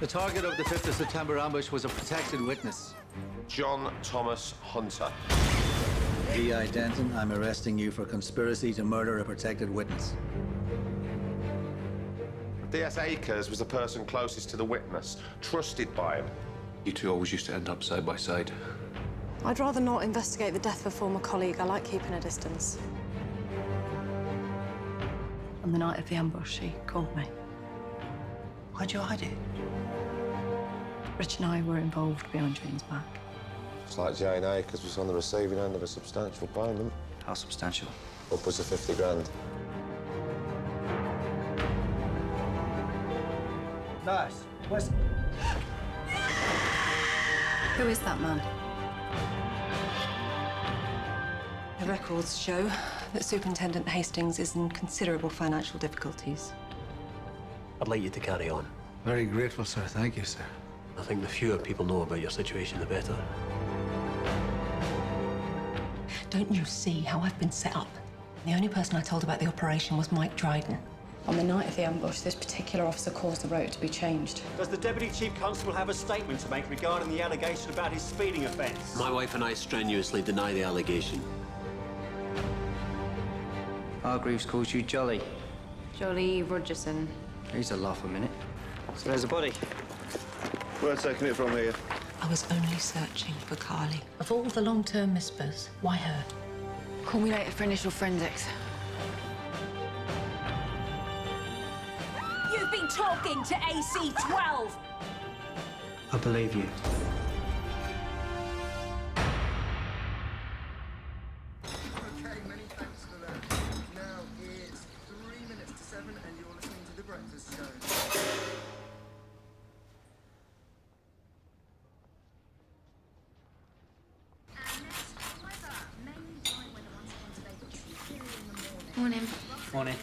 The target of the 5th of September ambush was a protected witness. John Thomas Hunter. D.I. Denton, I'm arresting you for conspiracy to murder a protected witness. D.S. Akers was the person closest to the witness, trusted by him. You two always used to end up side by side. I'd rather not investigate the death of a former colleague. I like keeping a distance. On the night of the ambush, he called me. Why'd you hide it? Rich and I were involved behind Jane's back. It's like Jane Akers was on the receiving end of a substantial payment. How substantial? Upwards of 50 grand. Nice. Where's... Who is that man? The records show that Superintendent Hastings is in considerable financial difficulties. I'd like you to carry on. Very grateful, sir. Thank you, sir. I think the fewer people know about your situation, the better. Don't you see how I've been set up? The only person I told about the operation was Mike Dryden. On the night of the ambush, this particular officer caused the route to be changed. Does the Deputy Chief Constable have a statement to make regarding the allegation about his speeding offence? My wife and I strenuously deny the allegation. Hargreaves calls you Jolly. Jolly Rogerson. He's a laugh a minute. So there's a body. We're taking it from here. I was only searching for Carly. Of all the long-term mispers, why her? Call me later for initial forensics. You've been talking to AC-12! I believe you. Okay, many thanks for that. Now it's 3 minutes to 7 and you're listening to The Breakfast Show. Morning. Morning.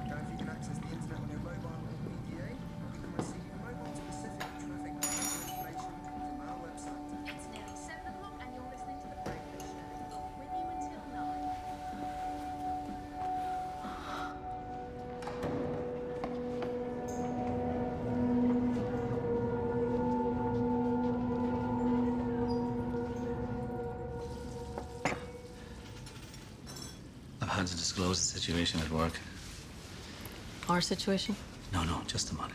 Now, if you can access the internet on your mobile or PDA, you can receive mobile-specific traffic information from our website. It's nearly 7 o'clock and you're listening to The Breakfast Show. With you until 9. I've had to disclose the situation at work. Our situation? No, just the money.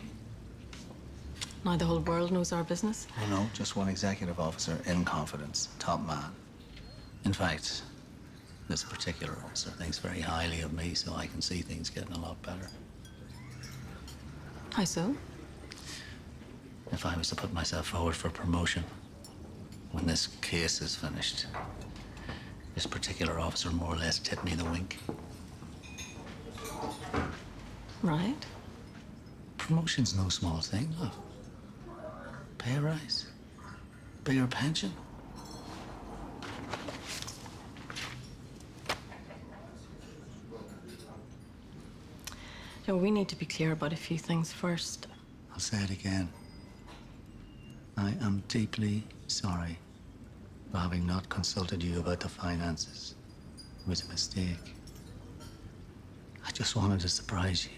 Now the whole world knows our business. No, just one executive officer in confidence, top man. In fact, this particular officer thinks very highly of me, so I can see things getting a lot better. How so? If I was to put myself forward for promotion, when this case is finished, this particular officer more or less tipped me the wink. Right. Promotion's no small thing, love. Pay rise, bigger pension. Joe, we need to be clear about a few things first. I'll say it again. I am deeply sorry for having not consulted you about the finances. It was a mistake. I just wanted to surprise you.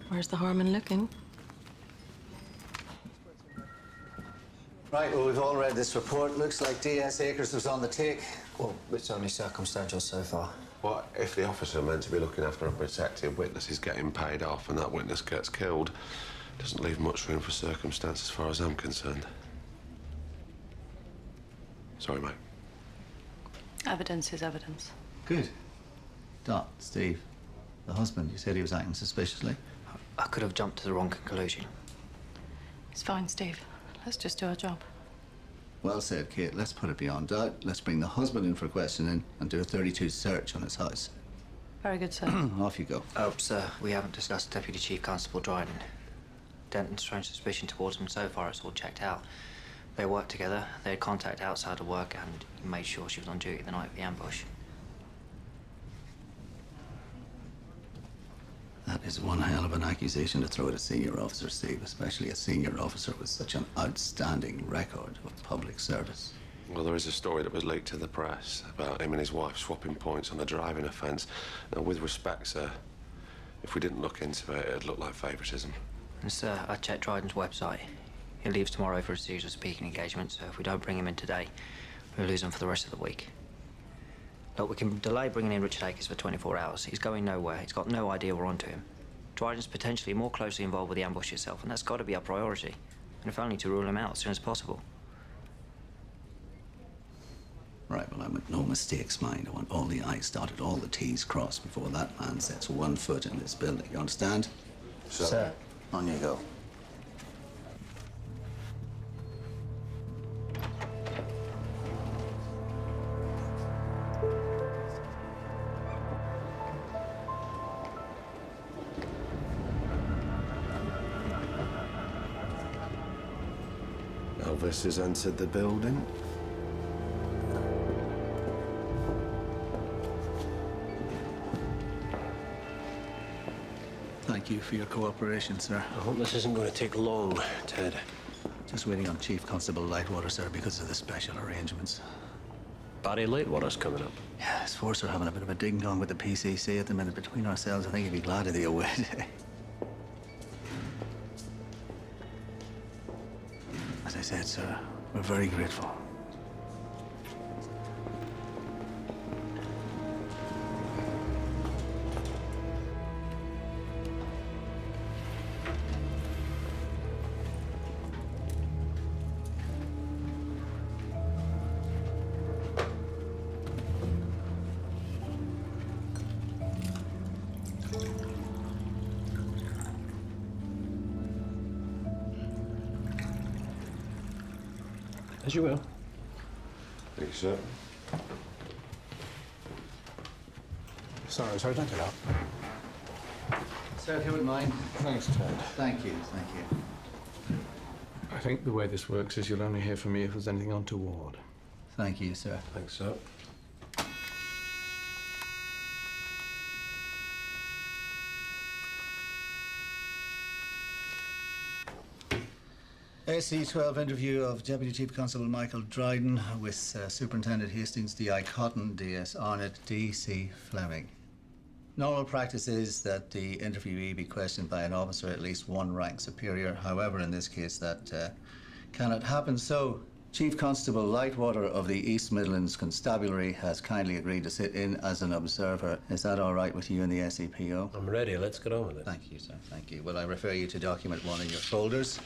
Where's the harm in looking? Right, well, we've all read this report. Looks like D.S. Akers was on the take. Well, it's only circumstantial so far. What if the officer meant to be looking after a protected witness is getting paid off and that witness gets killed? Doesn't leave much room for circumstance as far as I'm concerned. Sorry, mate. Evidence is evidence. Good. Dot, Steve, the husband, you said he was acting suspiciously. I could have jumped to the wrong conclusion. It's fine, Steve. Let's just do our job. Well said, Kate. Let's put it beyond doubt. Let's bring the husband in for questioning and do a 32 search on his house. Very good, sir. Off you go. Oh, sir, we haven't discussed Deputy Chief Constable Dryden. Denton's shown suspicion towards him. So far, it's all checked out. They worked together, they had contact outside of work, and he made sure she was on duty the night of the ambush. That is one hell of an accusation to throw at a senior officer, Steve, especially a senior officer with such an outstanding record of public service. Well, there is a story that was leaked to the press about him and his wife swapping points on a driving offence. Now, with respect, sir, if we didn't look into it, it'd look like favouritism. And sir, I checked Dryden's website. He leaves tomorrow for a series of speaking engagements, so if we don't bring him in today, we'll lose him for the rest of the week. Look, we can delay bringing in Richard Akers for 24 hours. He's going nowhere. He's got no idea we're onto him. Dryden's potentially more closely involved with the ambush itself, and that's got to be our priority. And if only to rule him out as soon as possible. Right, well, I make no mistakes, mind. I want all the I's dotted, all the T's crossed before that man sets one foot in this building. You understand? Sir. On you go. Elvis has entered the building. Thank you for your cooperation, sir. I hope this isn't going to take long, Ted. Just waiting on Chief Constable Lightwater, sir, because of the special arrangements. Barry Lightwater's coming up. Yeah, his force are having a bit of a ding-dong with the PCC at the minute. Between ourselves, I think he'd be glad of the away day. As I said, sir, we're very grateful. As you will. Thank you, sir. Sorry, don't get up. Sir, if you wouldn't mind. Thanks, Ted. Thank you, thank you. I think the way this works is you'll only hear from me if there's anything untoward. Thank you, sir. Thanks, sir. AC-12 interview of Deputy Chief Constable Michael Dryden with Superintendent Hastings, D.I. Cotton, D.S. Arnott, D.C. Fleming. Normal practice is that the interviewee be questioned by an officer at least one rank superior. However, in this case, that cannot happen. So, Chief Constable Lightwater of the East Midlands Constabulary has kindly agreed to sit in as an observer. Is that all right with you and the SEPO? I'm ready. Let's get on with it. Thank you, sir. Thank you. Well, I refer you to document 1 in your folders.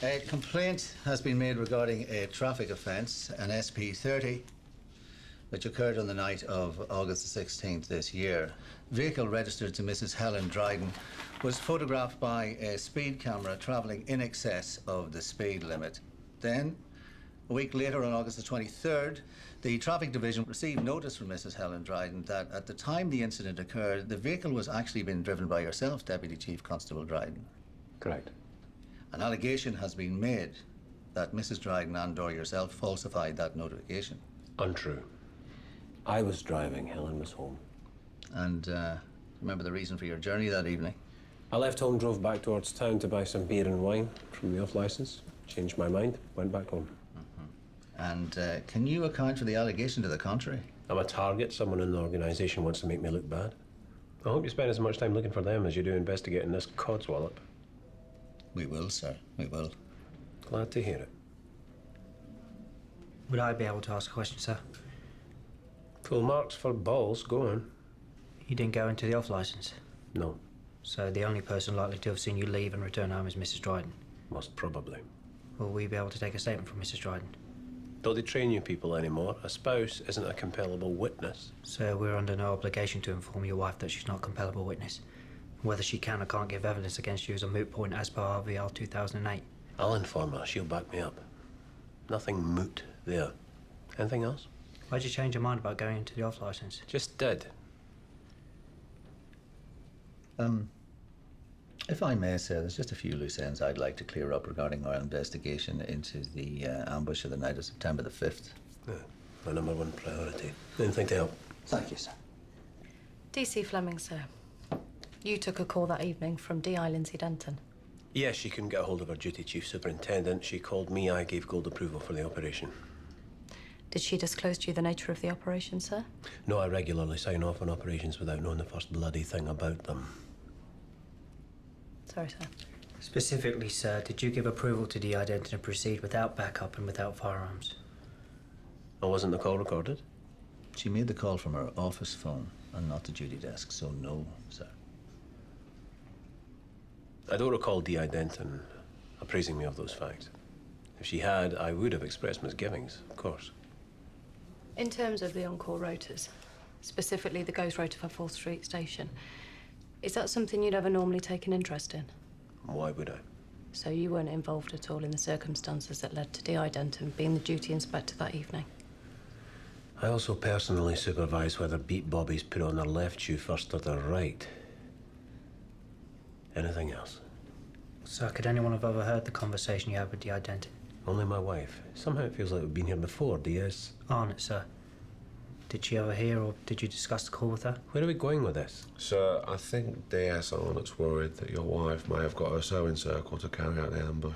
A complaint has been made regarding a traffic offence, an SP30, which occurred on the night of August the 16th this year. Vehicle registered to Mrs. Helen Dryden was photographed by a speed camera travelling in excess of the speed limit. Then, a week later, on August the 23rd, the Traffic Division received notice from Mrs. Helen Dryden that at the time the incident occurred, the vehicle was actually being driven by yourself, Deputy Chief Constable Dryden. Correct. An allegation has been made that Mrs. Dryden and/or yourself falsified that notification. Untrue. I was driving. Helen was home. And remember the reason for your journey that evening? I left home, drove back towards town to buy some beer and wine from the off-licence. Changed my mind, went back home. And can you account for the allegation to the contrary? I'm a target. Someone in the organisation wants to make me look bad. I hope you spend as much time looking for them as you do investigating this codswallop. We will, sir. We will. Glad to hear it. Would I be able to ask a question, sir? Full marks for balls. Go on. You didn't go into the off-licence? No. So the only person likely to have seen you leave and return home is Mrs. Dryden? Most probably. Will we be able to take a statement from Mrs. Dryden? Don't they train you people anymore? A spouse isn't a compellable witness. Sir, we're under no obligation to inform your wife that she's not a compellable witness. Whether she can or can't give evidence against you is a moot point as per RVL 2008. I'll inform her. She'll back me up. Nothing moot there. Anything else? Why'd you change your mind about going into the off-licence? Just did. If I may, sir, there's just a few loose ends I'd like to clear up regarding our investigation into the ambush of the night of September the 5th. Yeah, my number one priority. Anything to help? Thank you, sir. DC Fleming, sir. You took a call that evening from DI Lindsay Denton. Yes, she couldn't get a hold of her duty chief superintendent. She called me. I gave gold approval for the operation. Did she disclose to you the nature of the operation, sir? No, I regularly sign off on operations without knowing the first bloody thing about them. Sorry, sir. Specifically, sir, did you give approval to DI Denton to proceed without backup and without firearms? Oh, wasn't the call recorded? She made the call from her office phone and not the duty desk, so no, sir. I don't recall D.I. Denton appraising me of those facts. If she had, I would have expressed misgivings, of course. In terms of the on-call rotas, specifically the ghost rota for 4th Street Station, is that something you'd ever normally take an interest in? Why would I? So you weren't involved at all in the circumstances that led to D.I. Denton being the duty inspector that evening? I also personally supervise whether beat bobbies put on their left shoe first or their right. Anything else? Sir, could anyone have overheard the conversation you had with DI Denton? Only my wife. Somehow it feels like we've been here before, DS. On it, sir. Did she overhear or did you discuss the call with her? Where are we going with this? Sir, I think DS Arnott's worried that your wife may have got her sewing circle to carry out the ambush.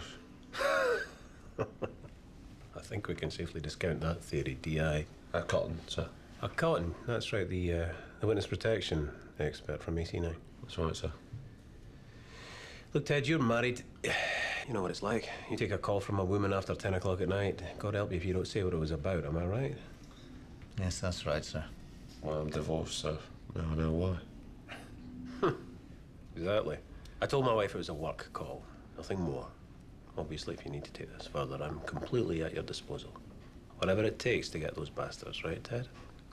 I think we can safely discount that theory, DI. Cotton, sir. Cotton, that's right, the witness protection expert from AC9. That's right, sir. Look, Ted, you're married. You know what it's like. You take a call from a woman after 10 o'clock at night. God help you if you don't say what it was about, am I right? Yes, that's right, sir. Well, I'm divorced, sir. Now I know why. Exactly. I told my wife it was a work call, nothing more. Obviously, if you need to take this further, I'm completely at your disposal. Whatever it takes to get those bastards, right, Ted?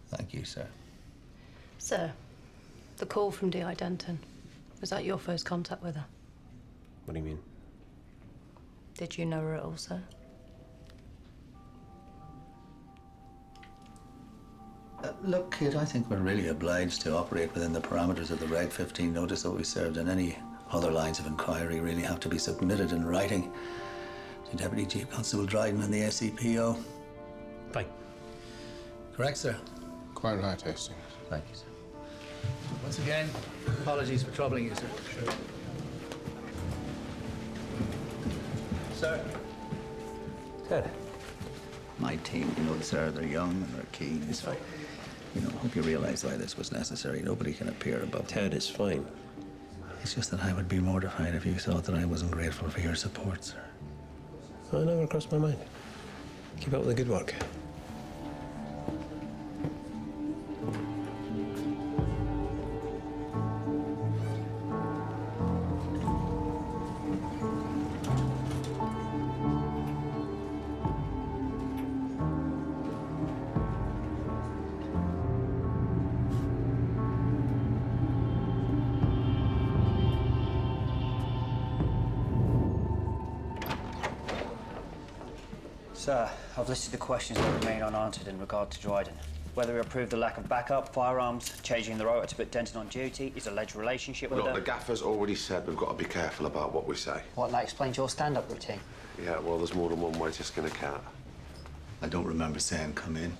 Thank you, sir. Sir, the call from D.I. Denton, was that your first contact with her? What do you mean? Did you know her at all, sir? Look, kid, I think we're really obliged to operate within the parameters of the Reg 15 notice that we served, and any other lines of inquiry really have to be submitted in writing to Deputy Chief Constable Dryden and the SCPO. Fine. Correct, sir? Quite right, Hastings. Thank you, sir. Once again, apologies for troubling you, sir. Sure. Sir. Ted. My team, sir, they're young and they're keen. It's fine. I hope you realize why this was necessary. Nobody can appear above. Ted, it's fine. It's just that I would be mortified if you thought that I wasn't grateful for your support, sir. Oh, it never crossed my mind. Keep up with the good work. Sir, I've listed the questions that remain unanswered in regard to Dryden. Whether we approve the lack of backup, firearms, changing the rota to put Denton on duty, his alleged relationship with Look, her... the gaffer's already said we've got to be careful about what we say. What, that explains your stand-up routine? Yeah, well, there's more than one way to skin a cat. I don't remember saying come in.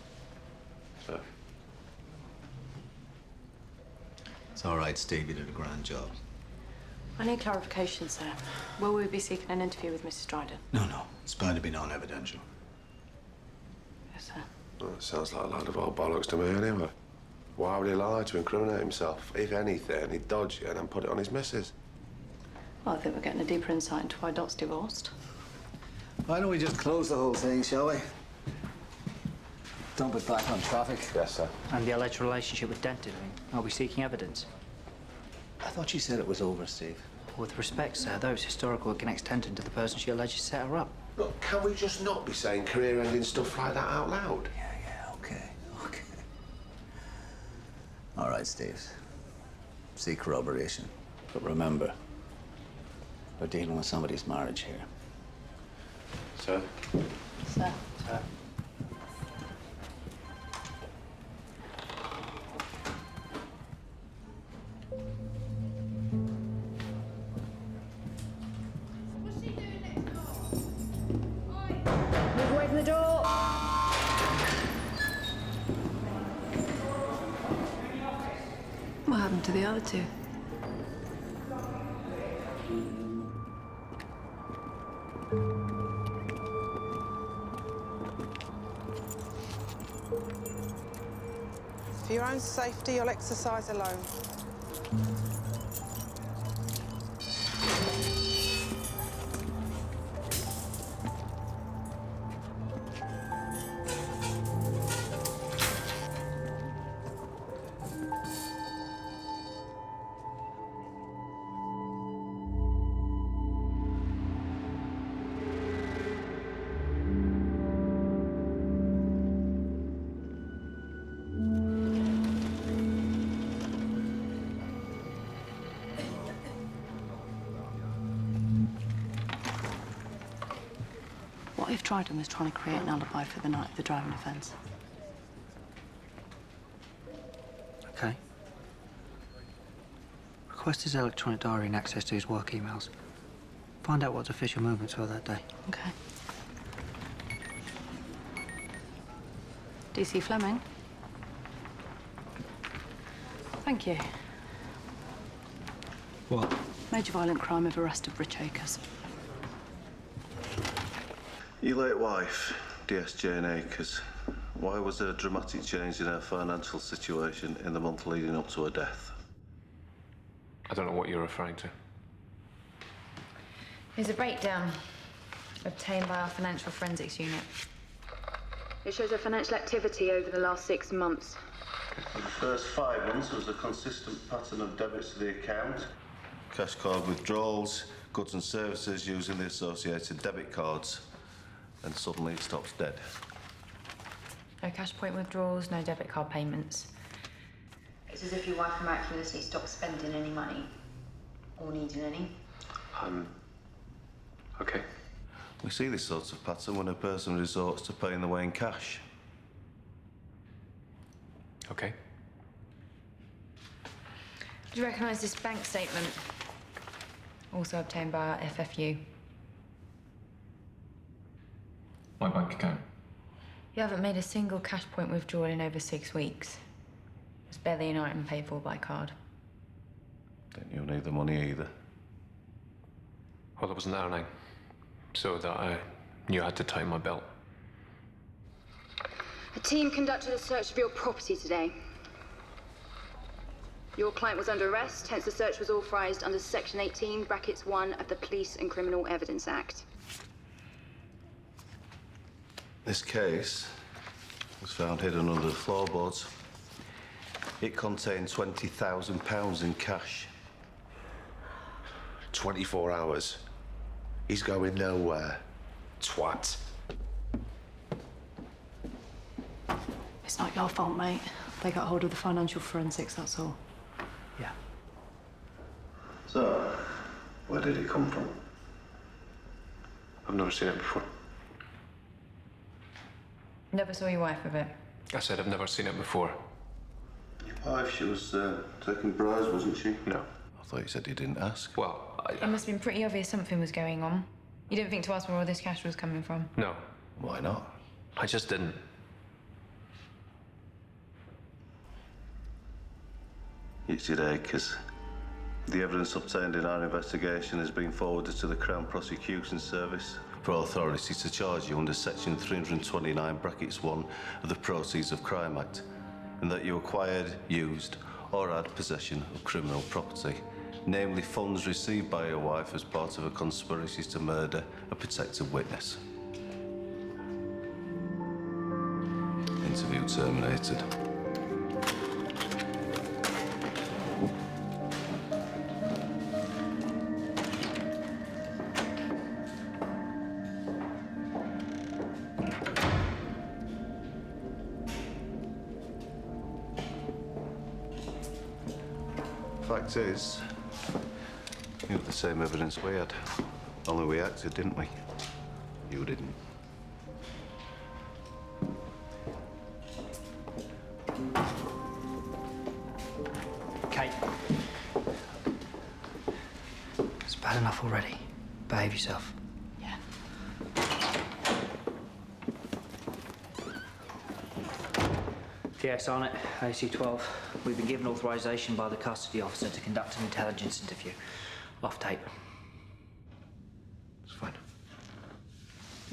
Sir. It's all right, Steve. You did a grand job. I need clarification, sir. Will we be seeking an interview with Mrs. Dryden? No. It's bound to be non-evidential. Yes, sir. Well, it sounds like a load of old bollocks to me anyway. Why would he lie to incriminate himself? If anything, he'd dodge it and then put it on his missus. Well, I think we're getting a deeper insight into why Doc's divorced. Why don't we just close the whole thing, shall we? Dump it back on traffic. Yes, sir. And the alleged relationship with Denton, are we seeking evidence? I thought you said it was over, Steve. With respect, sir, those historical connects Denton to the person she alleges set her up. Look, can we just not be saying career-ending stuff like that out loud? Yeah, okay. All right, Steve. Seek corroboration. But remember, we're dealing with somebody's marriage here. Sir? Sir. Sir. the door. What happened to the other two? For your own safety, you'll exercise alone. What if Dryden was trying to create an alibi for the night of the driving offence? Okay. Request his electronic diary and access to his work emails. Find out what official movements were that day. Okay. DC Fleming? Thank you. What? Major violent crime of arrest of Rich Acres. Your late wife, DS Jane Acres, why was there a dramatic change in her financial situation in the month leading up to her death? I don't know what you're referring to. Here's a breakdown obtained by our financial forensics unit. It shows her financial activity over the last 6 months. For the first 5 months, there was a consistent pattern of debits to the account, cash card withdrawals, goods and services using the associated debit cards, and suddenly it stops dead. No cash point withdrawals, no debit card payments. It's as if your wife miraculously stopped spending any money or needing any. Okay. We see this sort of pattern when a person resorts to paying the way in cash. Okay. Do you recognise this bank statement? Also obtained by our FFU. My bank account. You haven't made a single cash point withdrawal in over 6 weeks. There's barely an item paid for by card. Don't you need the money either? Well, I wasn't earning, so that I knew I had to tighten my belt. A team conducted a search of your property today. Your client was under arrest, hence the search was authorised under Section 18, brackets 1 of the Police and Criminal Evidence Act. This case was found hidden under the floorboards. It contained £20,000 in cash. 24 hours. He's going nowhere. Twat. It's not your fault, mate. They got hold of the financial forensics, that's all. Yeah. So, where did it come from? I've never seen it before. Never saw your wife with it. I said I've never seen it before. Your wife, she was taking bribes, wasn't she? No. I thought you said you didn't ask. Well, It must have been pretty obvious something was going on. You didn't think to ask where all this cash was coming from? No. Why not? I just didn't. Richard Acres. The evidence obtained in our investigation has been forwarded to the Crown Prosecution Service for authority to charge you under Section 329, brackets 1 of the Proceeds of Crime Act, in that you acquired, used, or had possession of criminal property, namely funds received by your wife as part of a conspiracy to murder a protected witness. Interview terminated. Fact is, you have the same evidence we had. Only we acted, didn't we? You didn't. Kate. It's bad enough already. Behave yourself. Yeah. Yes, on it. AC-12. We've been given authorization by the custody officer to conduct an intelligence interview. Off tape. It's fine.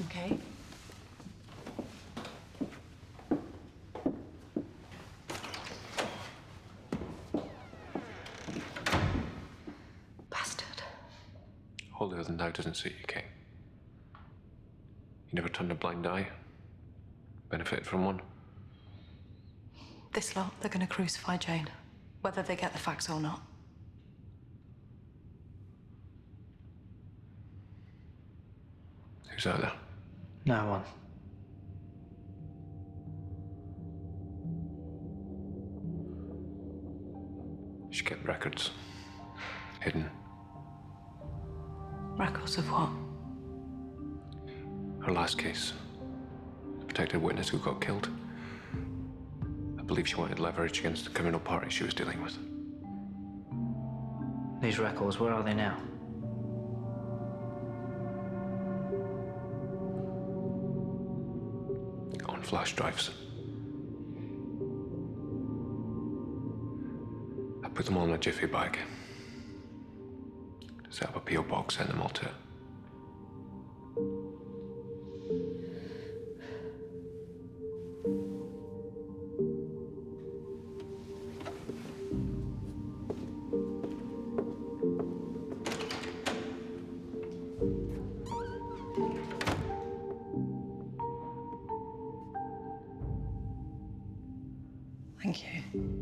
Okay. Bastard. Holier than thou doesn't suit you, King. You never turned a blind eye. Benefited from one. This lot, they're going to crucify Jane, whether they get the facts or not. Who's out there? No one. She kept records. Hidden. Records of what? Her last case. The protected witness who got killed. I believe she wanted leverage against the criminal party she was dealing with. These records, where are they now? On flash drives. I put them all in a jiffy bag. Set up a P.O. box, send them all to her. Thank you.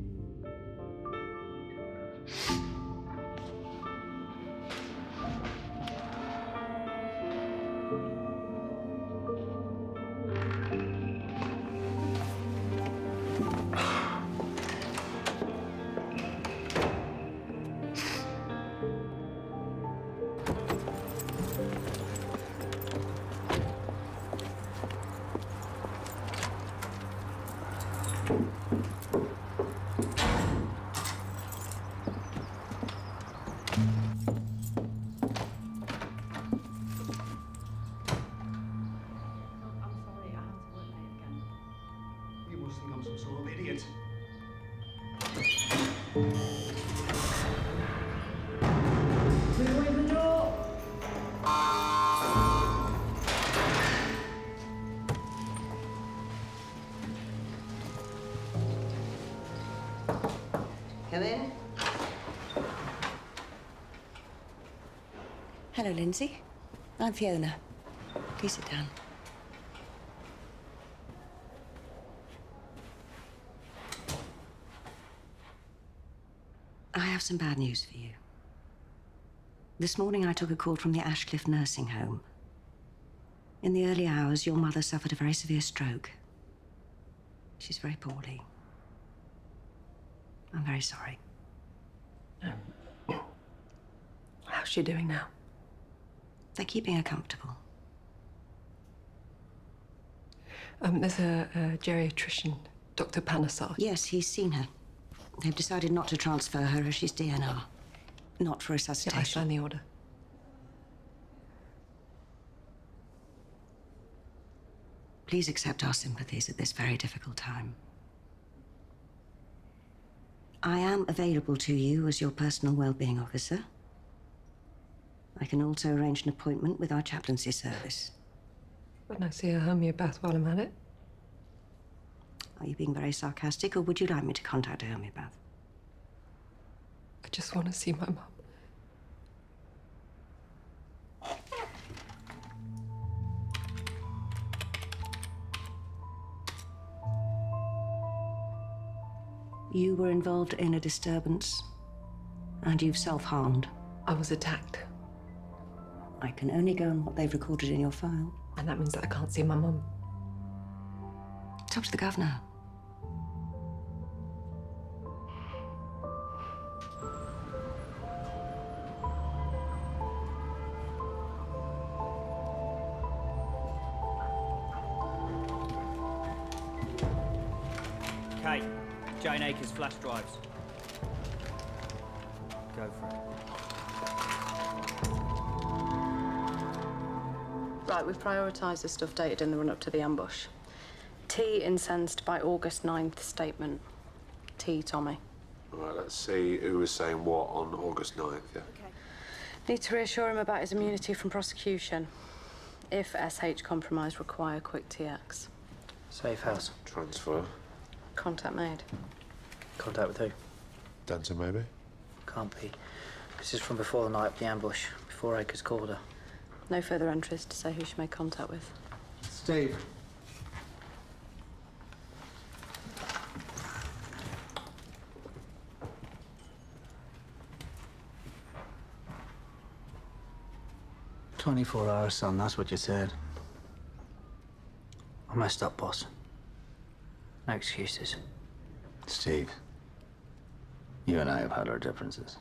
You must think I'm some sort of idiot. Come in. Hello, Lindsay. I'm Fiona. Please sit down. I have some bad news for you. This morning I took a call from the Ashcliffe nursing home. In the early hours, your mother suffered a very severe stroke. She's very poorly. I'm very sorry. How's she doing now? They're keeping her comfortable. There's a geriatrician, Dr. Panesar. Yes, he's seen her. They've decided not to transfer her as she's DNR. Not for Yeah, I resuscitation. signed the order. Please accept our sympathies at this very difficult time. I am available to you as your personal well-being officer. I can also arrange an appointment with our chaplaincy service. Wouldn't I see a homeopath while I'm at it? Are you being very sarcastic, or would you like me to contact a homeopath? I just want to see my mum. You were involved in a disturbance, and you've self-harmed. I was attacked. I can only go on what they've recorded in your file. And that means that I can't see my mum. It's up to the governor. Kate, Jane Akers flash drives. Go for it. Right, we've prioritised the stuff dated in the run-up to the ambush. T incensed by August 9th statement. T, Tommy. All right, let's see who was saying what on August 9th, yeah? Need to reassure him about his immunity from prosecution. If SH compromise, require quick TX. Safe house. Transfer. Contact made. Contact with who? Denton, maybe? Can't be. This is from before the night of the ambush, before Akers called her. No further entries to say who she made contact with. Steve. "24 hours, son, that's what you said." I messed up, boss. No excuses. Steve, you and I have had our differences,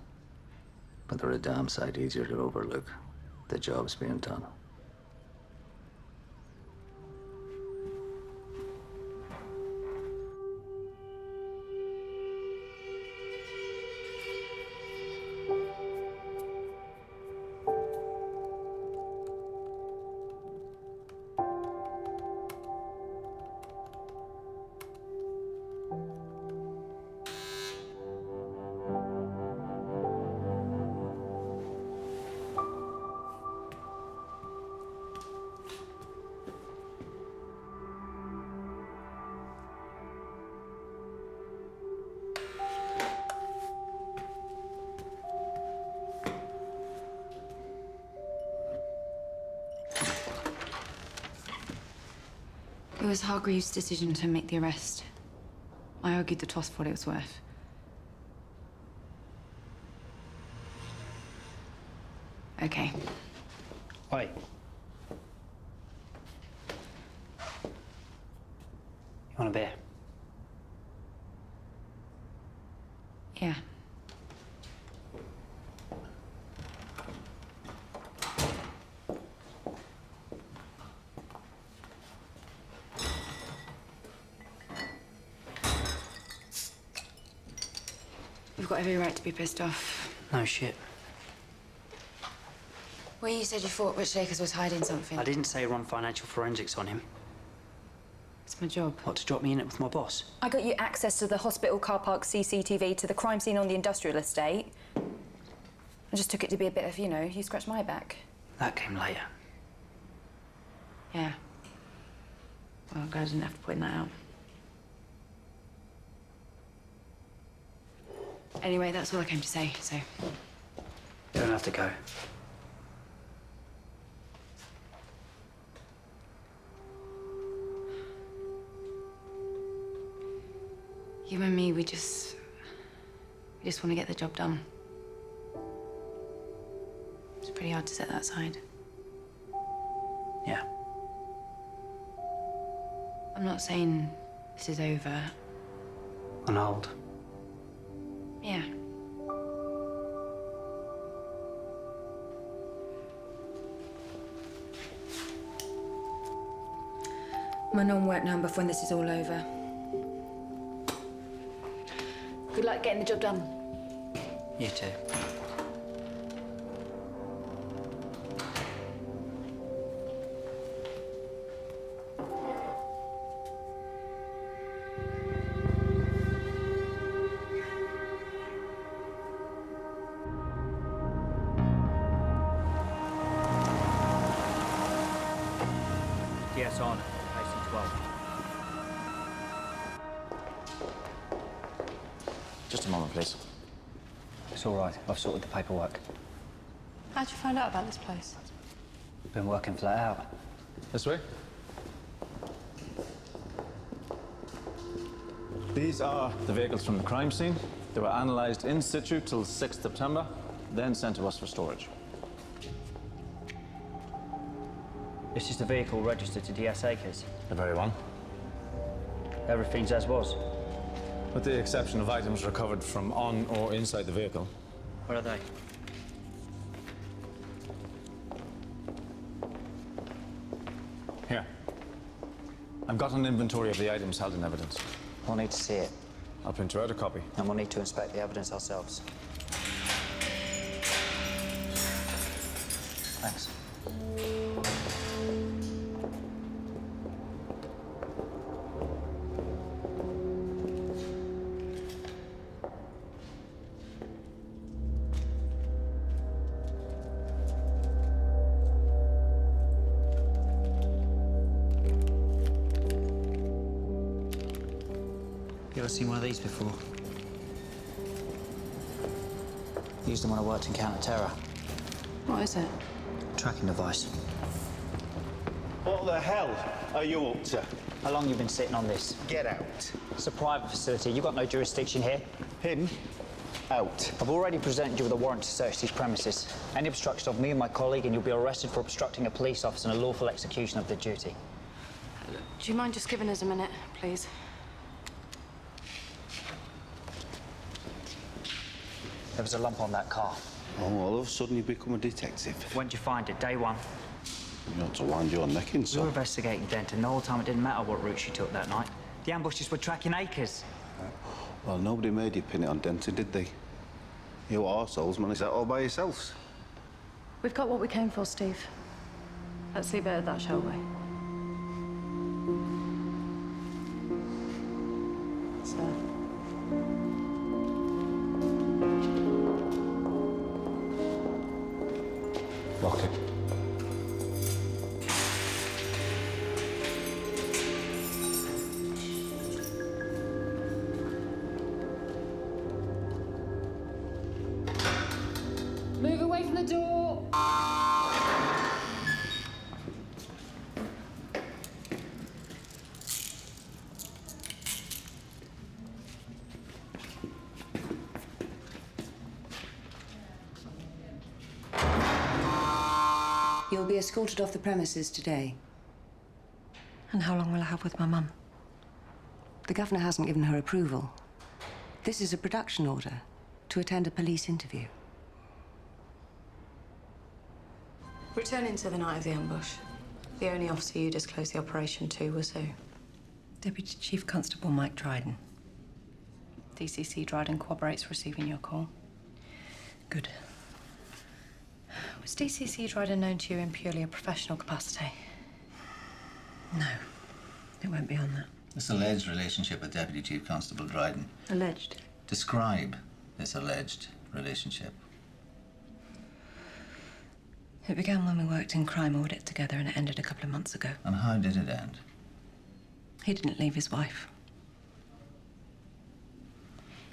but they're a damn sight easier to overlook. The job's being done. It was Hargreaves' decision to make the arrest. I argued the toss for what it was worth. Okay. Wait. You want a beer? Yeah. You've got every right to be pissed off. No shit. Well, you said you thought Rich Akers was hiding something. I didn't say run financial forensics on him. It's my job. What, to drop me in it with my boss? I got you access to the hospital car park CCTV, to the crime scene on the industrial estate. I just took it to be a bit of, you scratch my back. That came later. Yeah. Well, I'm glad I didn't have to point that out. Anyway, that's all I came to say, so... You don't have to go. You and me, we just want to get the job done. It's pretty hard to set that aside. Yeah. I'm not saying this is over. On hold. Yeah. I'm a non-work number for when this is all over. Good luck getting the job done. You too. Yes, on. AC-12. Just a moment, please. It's all right. I've sorted the paperwork. How'd you find out about this place? Been working flat out. This way. These are the vehicles from the crime scene. They were analysed in situ till 6th September, then sent to us for storage. This is the vehicle registered to DS Akers. The very one. Everything's as was. With the exception of items recovered from on or inside the vehicle. Where are they? Here. I've got an inventory of the items held in evidence. We'll need to see it. I'll print you out a copy. And we'll need to inspect the evidence ourselves. Thanks. You ever seen one of these before? Used them when I worked in counter-terror. What is it? Tracking device. What the hell are you up to? How long you been sitting on this? Get out. It's a private facility. You've got no jurisdiction here. Him? Out. I've already presented you with a warrant to search these premises. Any obstruction of me and my colleague, and you'll be arrested for obstructing a police officer in a lawful execution of their duty. Do you mind just giving us a minute, please? There was a lump on that car. Oh, all of a sudden you become a detective. When did you find it? Day one. You ought to wind your neck in, We were son. investigating Denton. The whole time it didn't matter what route she took that night. The ambushes were tracking Acres. Well, nobody made you pin it on Denton, did they? You arseholes managed that all by yourselves. We've got what we came for, Steve. Let's leave it at that, shall we? Sir. Lock it. Move away from the door. You'll be escorted off the premises today. And how long will I have with my mum? The governor hasn't given her approval. This is a production order to attend a police interview. Returning to the night of the ambush, the only officer you disclosed the operation to was who? Deputy Chief Constable Mike Dryden. DCC Dryden corroborates receiving your call. Good. Was DCC Dryden known to you in purely a professional capacity? No. It went beyond that. This alleged relationship with Deputy Chief Constable Dryden. Alleged. Describe this alleged relationship. It began when we worked in crime audit together, and it ended a couple of months ago. And how did it end? He didn't leave his wife.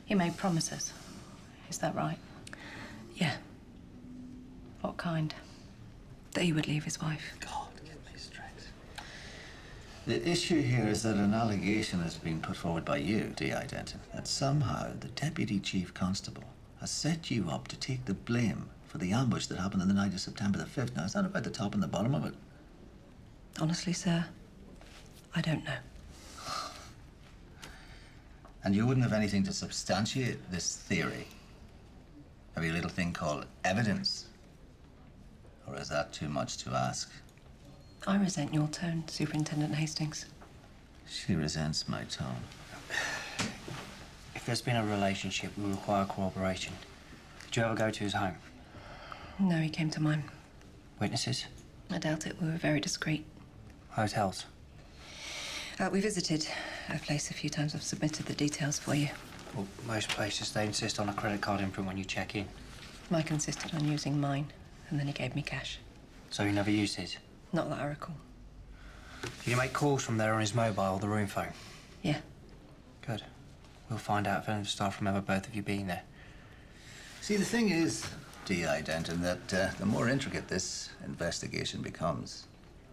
He made promises. Is that right? Yeah. What kind? That he would leave his wife. God, get me straight. The issue here is that an allegation has been put forward by you, D.I. Denton, that somehow the Deputy Chief Constable has set you up to take the blame for the ambush that happened on the night of September the 5th. Now, is that about the top and the bottom of it? Honestly, sir, I don't know. And you wouldn't have anything to substantiate this theory? Have you a little thing called evidence? Or is that too much to ask? I resent your tone, Superintendent Hastings. She resents my tone. If there's been a relationship, we require corroboration. Did you ever go to his home? No, he came to mine. Witnesses? I doubt it. We were very discreet. Hotels? We visited a place a few times. I've submitted the details for you. Well, most places, they insist on a credit card imprint when you check in. Mike insisted on using mine, and then he gave me cash. So you never used his? Not that I recall. Did you make calls from there on his mobile or the room phone? Yeah. Good. We'll find out if any of the staff remember both of you being there. See, the thing is, D.I. Denton, that the more intricate this investigation becomes,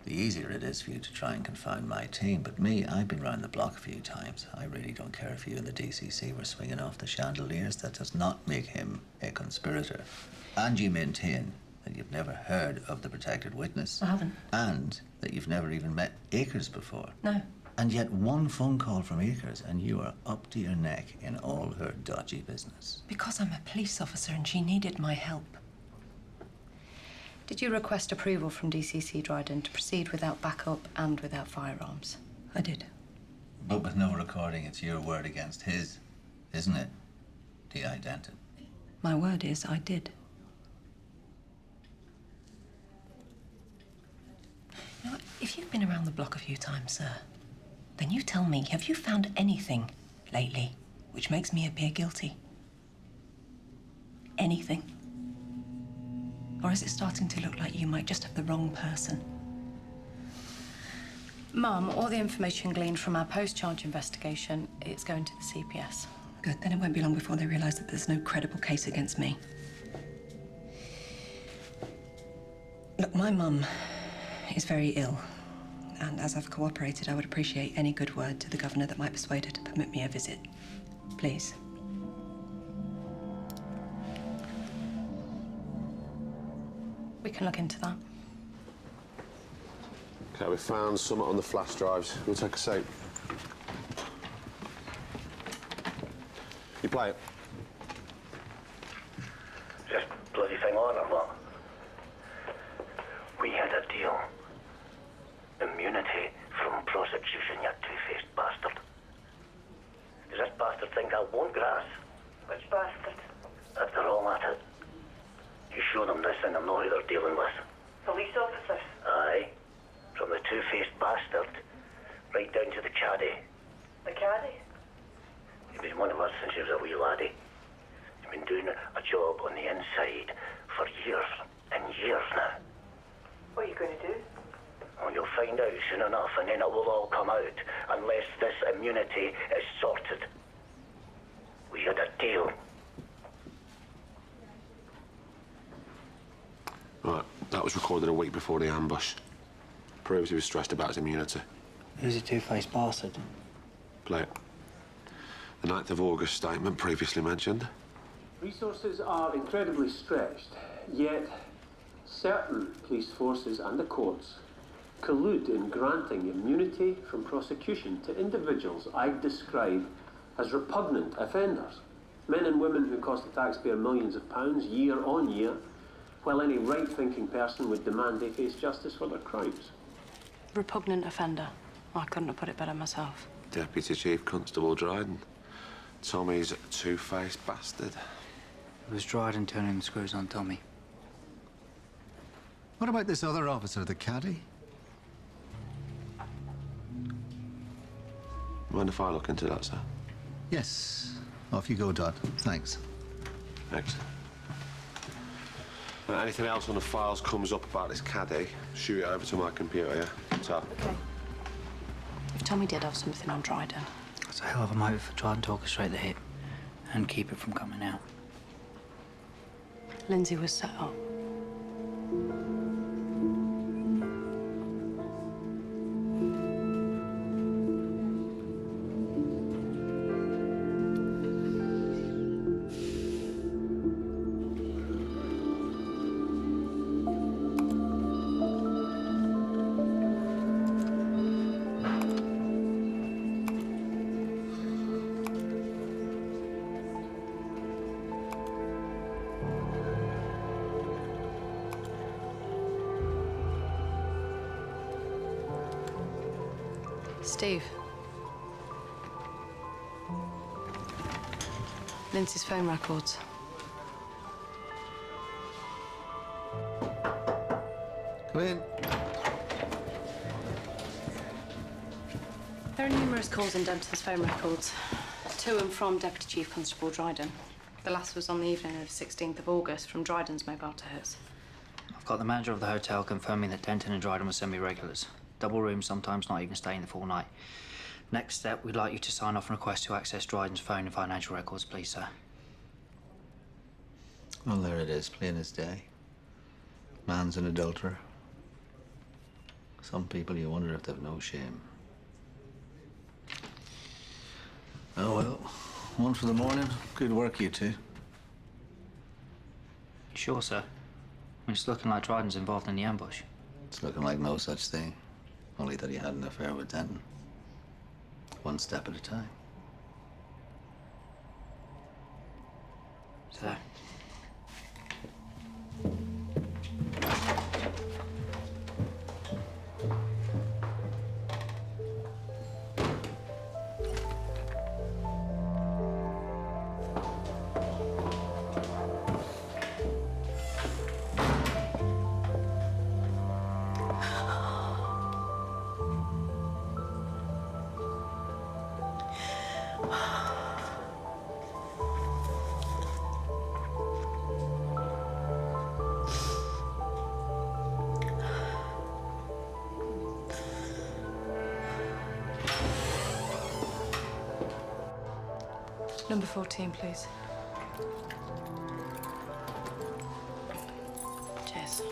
the easier it is for you to try and confound my team. But me, I've been round the block a few times. I really don't care if you and the DCC were swinging off the chandeliers. That does not make him a conspirator. And you maintain that you've never heard of the protected witness. I haven't. And that you've never even met Akers before. No. And yet one phone call from Akers and you are up to your neck in all her dodgy business. Because I'm a police officer and she needed my help. Did you request approval from DCC Dryden to proceed without backup and without firearms? I did. But with no recording, it's your word against his, isn't it, D.I. Denton? My word is, I did. You know what? If you've been around the block a few times, sir, then you tell me, have you found anything lately which makes me appear guilty? Anything? Or is it starting to look like you might just have the wrong person? Mum, all the information gleaned from our post-charge investigation, it's going to the CPS. Good, then it won't be long before they realise that there's no credible case against me. Look, my mum is very ill, and as I've cooperated, I would appreciate any good word to the Governor that might persuade her to permit me a visit. Please. We can look into that. Okay, we found some on the flash drives. We'll take a seat. You play it. This bloody thing on or what? We had a deal. Immunity from prosecution, you two-faced bastard. Does this bastard think I won't grass? Which bastard? If they're all at it. You show them this and they'll know who they're dealing with. Police officers? Aye. From the two-faced bastard, right down to the caddie. The caddie? He's been one of us since he was a wee laddie. He's been doing a job on the inside for years and years now. What are you going to do? Well, you'll find out soon enough, and then it will all come out, unless this immunity is sorted. We had a deal. Right, that was recorded a week before the ambush. Proves he was stressed about his immunity. Who's a two-faced bastard? Play it. The 9th of August statement previously mentioned. Resources are incredibly stretched, yet certain police forces and the courts collude in granting immunity from prosecution to individuals I'd describe as repugnant offenders. Men and women who cost the taxpayer millions of pounds year on year, while any right-thinking person would demand they face justice for their crimes. Repugnant offender. I couldn't have put it better myself. Deputy Chief Constable Dryden. Tommy's a two-faced bastard. It was Dryden turning the screws on Tommy. What about this other officer, the caddie? Mind if I look into that, sir? Yes. Off you go, Dodd. Thanks. Thanks. Anything else on the files comes up about this caddie, shoot it over to my computer, yeah? So. Okay. If Tommy did have something on Dryden. That's a hell of a motive for Dryden to orchestrate the hit and keep it from coming out. Lindsay was set up. Steve. Lindsay's phone records. Come in. There are numerous calls in Denton's phone records. To and from Deputy Chief Constable Dryden. The last was on the evening of 16th of August from Dryden's mobile to his. I've got the manager of the hotel confirming that Denton and Dryden were semi-regulars. Double rooms, sometimes not even staying the full night. Next step, we'd like you to sign off on a request to access Dryden's phone and financial records, please, sir. Well, there it is, plain as day. Man's an adulterer. Some people, you wonder if they've no shame. Oh, well. One for the morning. Good work, you two. Sure, sir. It's looking like Dryden's involved in the ambush. It's looking like no such thing. Only that he had an affair with Denton. One step at a time. Sir. Number 14, please. Cheers.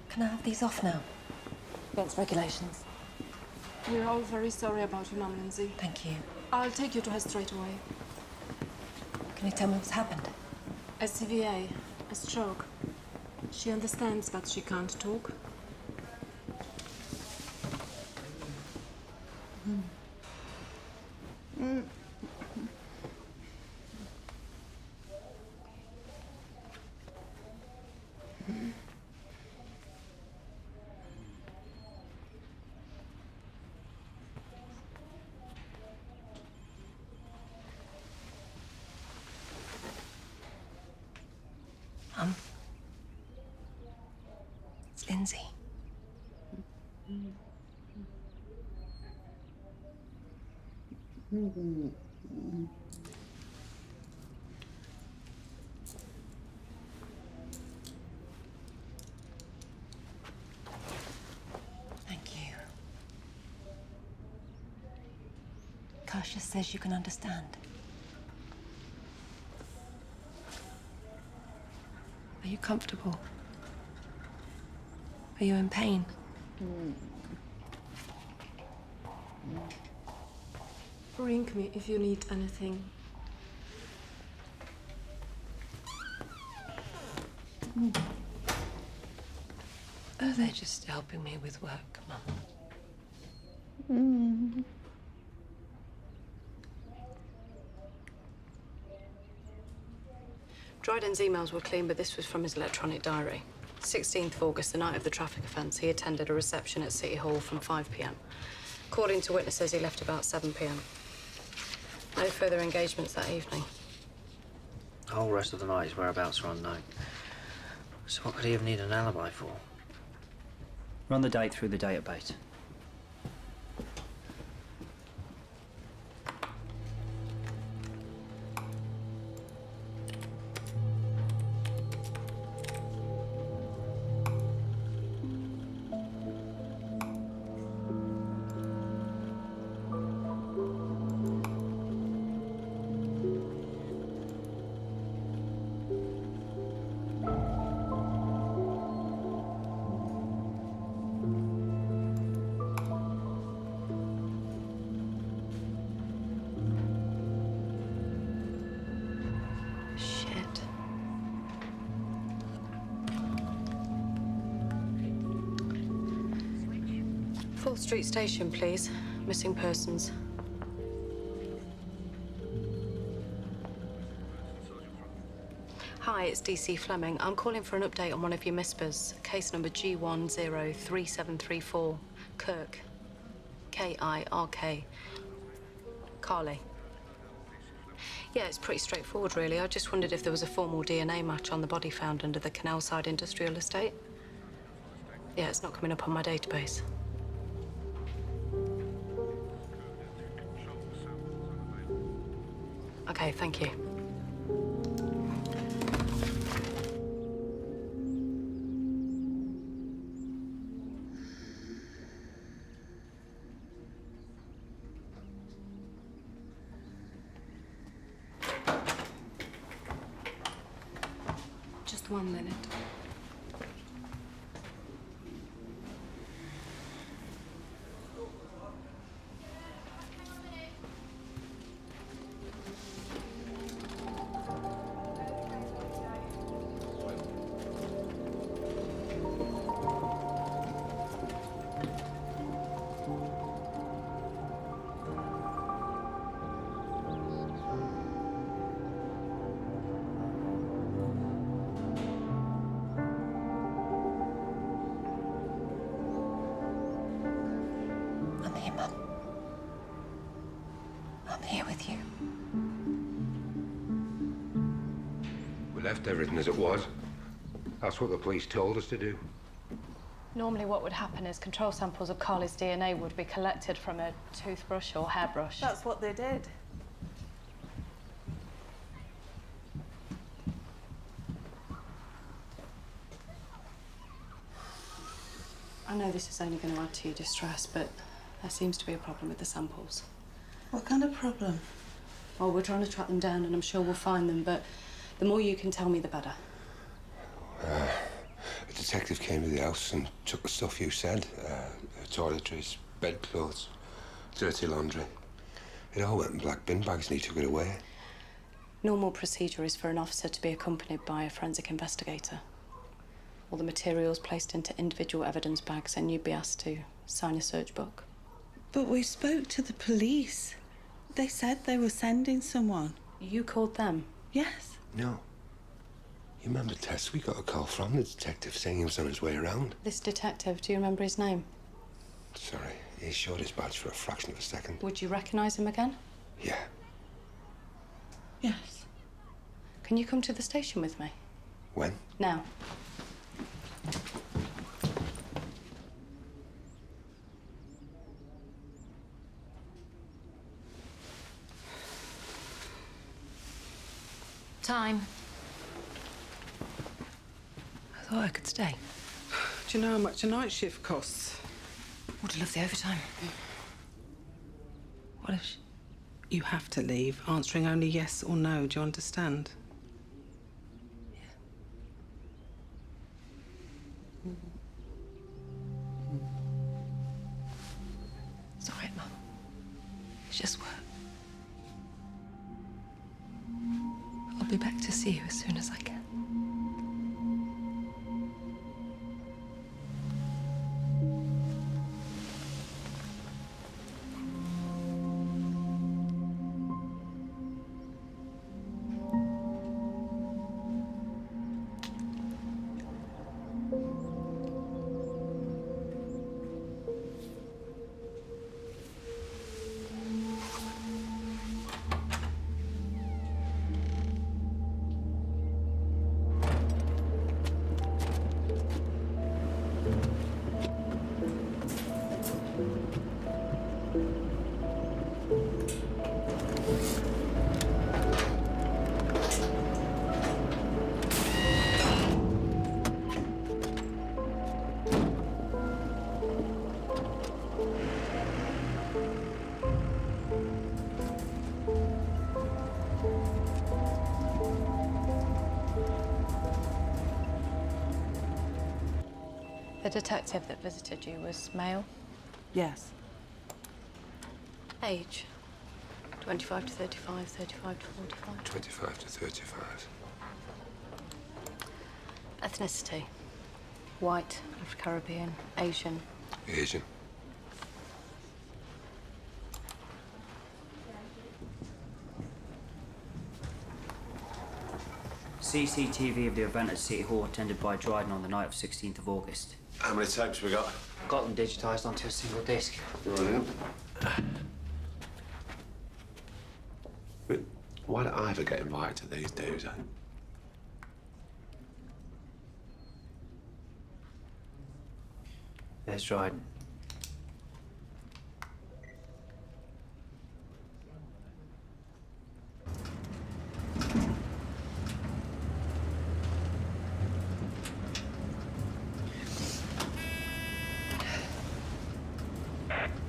Can I have these off now? Against regulations. We're all very sorry about your mum, Lindsay. Thank you. I'll take you to her straight away. Can you tell me what's happened? A CVA, a stroke. She understands, but she can't talk. It's Lindsay. Thank you. Kasia says you can understand. Are you comfortable? Are you in pain? Ring me if you need anything. Oh, they're just helping me with work, Mum. Dryden's emails were clean, but this was from his electronic diary. 16th of August, the night of the traffic offence, he attended a reception at City Hall from 5 p.m. According to witnesses, he left about 7 p.m. No further engagements that evening. The whole rest of the night, his whereabouts are unknown. So what could he have needed an alibi for? Run the date through the database. Shit. Fourth Street Station, please. Missing persons. Hi, it's DC Fleming. I'm calling for an update on one of your MISPers. Case number G103734. Kirk. K-I-R-K. Carly. Yeah, it's pretty straightforward, really. I just wondered if there was a formal DNA match on the body found under the Canalside Industrial Estate. Yeah, it's not coming up on my database. Okay, thank you. Just 1 minute. We left everything as it was. That's what the police told us to do. Normally what would happen is control samples of Carly's DNA would be collected from a toothbrush or hairbrush. That's what they did. I know this is only going to add to your distress, but there seems to be a problem with the samples. What kind of problem? Well, we're trying to track them down and I'm sure we'll find them, but the more you can tell me, the better. A detective came to the house and took the stuff you said. Toiletries, bedclothes, dirty laundry. It all went in black bin bags and he took it away. Normal procedure is for an officer to be accompanied by a forensic investigator. All the materials placed into individual evidence bags and you'd be asked to sign a search book. But we spoke to the police. They said they were sending someone. You called them? Yes. No. You remember, Tess, we got a call from the detective saying he was on his way around. This detective, do you remember his name? Sorry, he showed his badge for a fraction of a second. Would you recognise him again? Yeah. Yes. Can you come to the station with me? When? Now. Time. I thought I could stay. Do you know how much a night shift costs? Would love the overtime. What if You have to leave, answering only yes or no. Do you understand? It's all right, Mum. It's just work. I'll be back to see you as soon as I can. The detective that visited you was male? Yes. Age? 25 to 35, 35 to 45. 25 to 35. Ethnicity? White, Afro-Caribbean, Asian. Asian. CCTV of the event at City Hall attended by Dryden on the night of 16th of August. How many tapes we got? Got them digitised onto a single disc. Brilliant. Why don't I ever get invited to these dudes, eh? There's Dryden.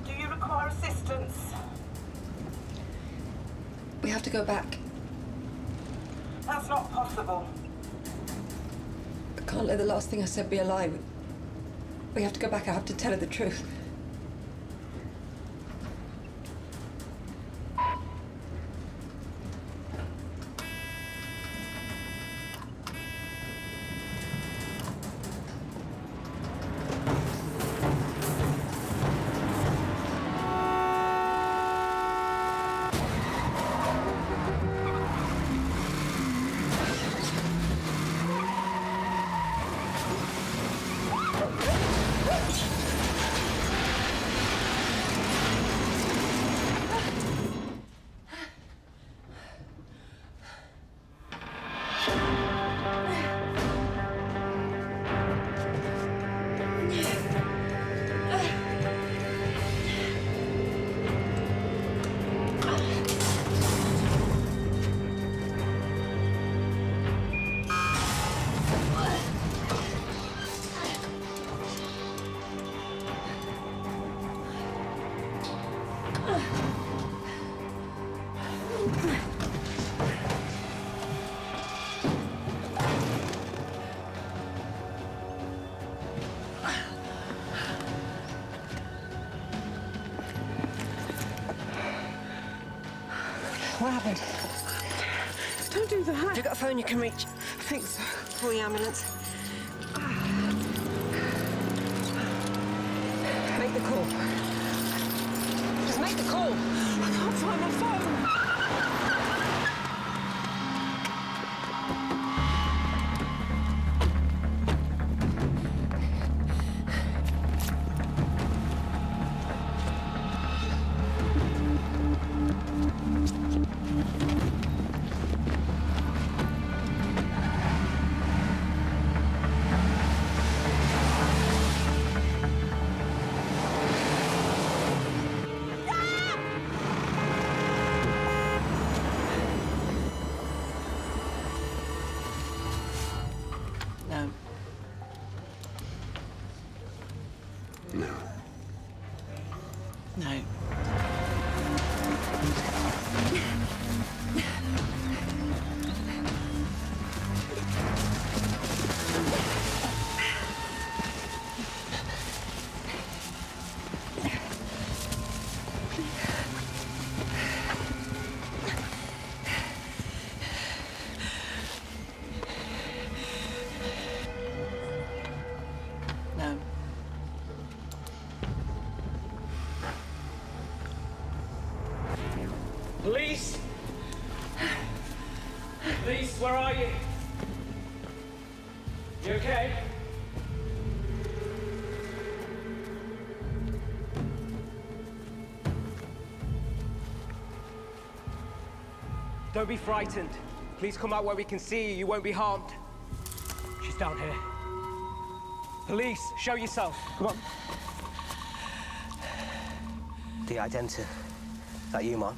Do you require assistance? We have to go back. That's not possible. I can't let the last thing I said be a lie. We have to go back. I have to tell her the truth. Mohammed. Don't do that. Have you got a phone you can reach? I think so. Call the ambulance. Make the call. Just make the call. I can't find my phone. No. No. No. Police! Police, where are you? You okay? Don't be frightened. Please come out where we can see you. You won't be harmed. She's down here. Police, show yourself. Come on. The identity. Is that you, man?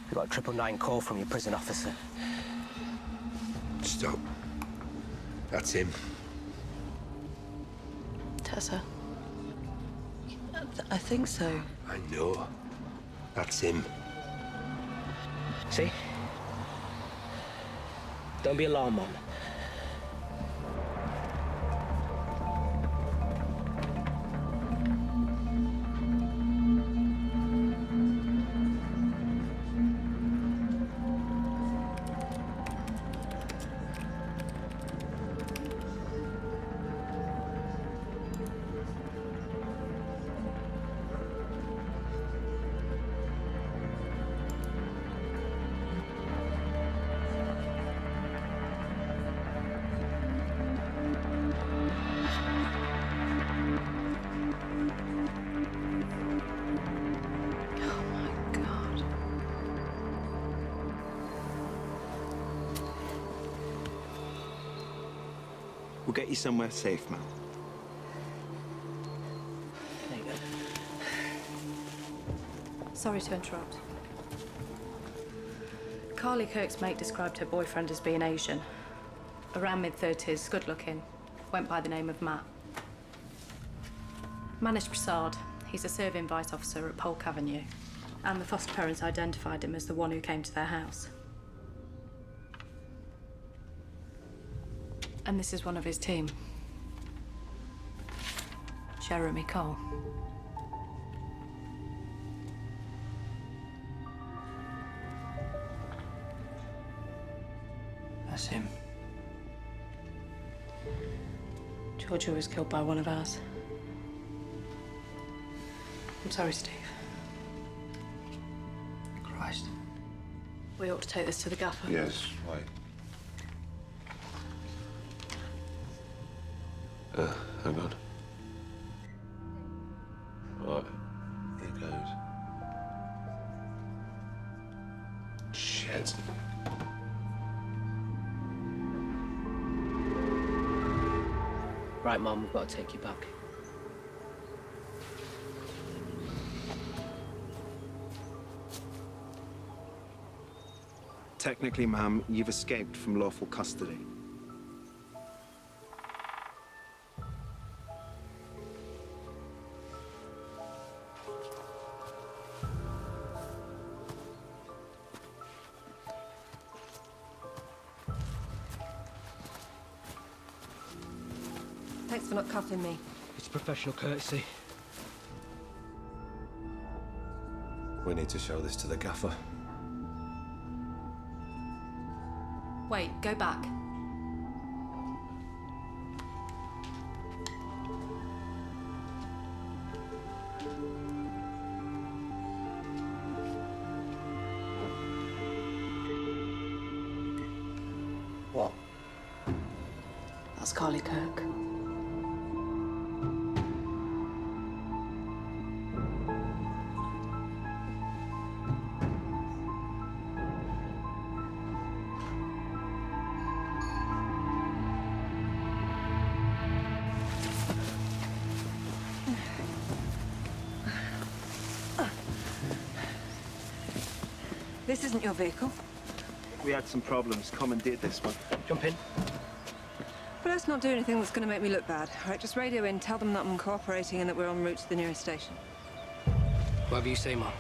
We got a 999 call from your prison officer. Stop. That's him. Tessa. I think so. I know. That's him. See? Don't be alarmed, Mom. We'll get you somewhere safe, man. There you go. Sorry to interrupt. Carly Kirk's mate described her boyfriend as being Asian. Around mid-30s, good-looking. Went by the name of Matt. Manish Prasad. He's a serving vice officer at Polk Avenue. And the foster parents identified him as the one who came to their house. And this is one of his team. Jeremy Cole. That's him. Georgia was killed by one of ours. I'm sorry, Steve. Christ. We ought to take this to the gaffer. Yes, wait. Hang on. Right, here goes. Shit. Right, Mom, we've got to take you back. Technically, ma'am, you've escaped from lawful custody. Thanks for not cuffing me. It's professional courtesy. We need to show this to the gaffer. Wait, go back. What? That's Carly Kirk. This isn't your vehicle. We had some problems. Commandeered this one. Jump in. But let's not do anything that's going to make me look bad. All right, just radio in, tell them that I'm cooperating and that we're en route to the nearest station. Whatever you say, Mum.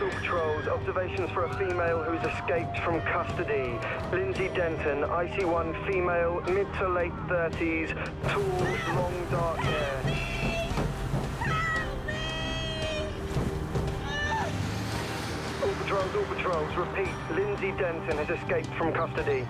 All patrols, observations for a female who's escaped from custody. Lindsay Denton, IC1 female, mid to late 30s, tall, long dark hair. All patrols, repeat, Lindsay Denton has escaped from custody.